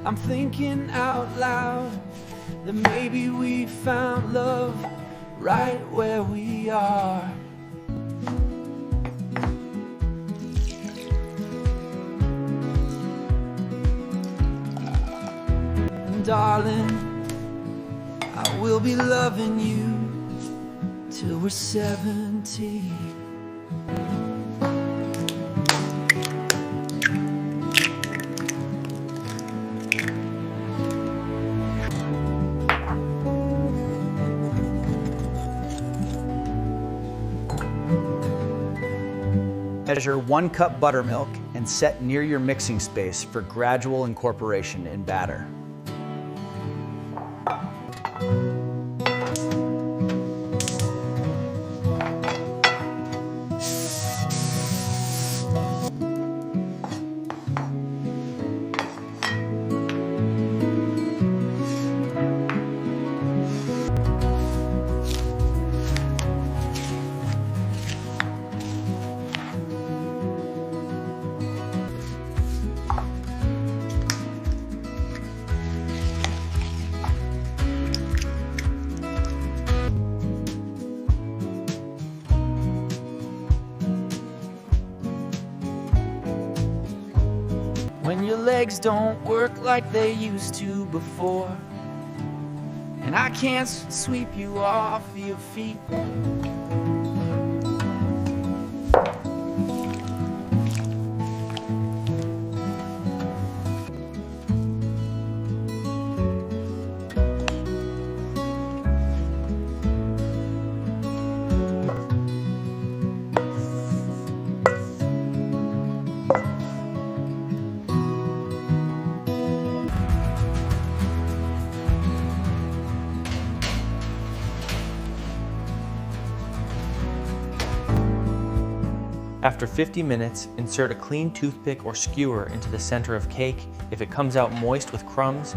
I'm thinking out loud that maybe we found love right where we are. And darling, I will be loving you till we're 70. Measure 1 cup buttermilk and set near your mixing space for gradual incorporation in batter. When your legs don't work like they used to before, and I can't sweep you off your feet. After 50 minutes, insert a clean toothpick or skewer into the center of cake. If it comes out moist with crumbs,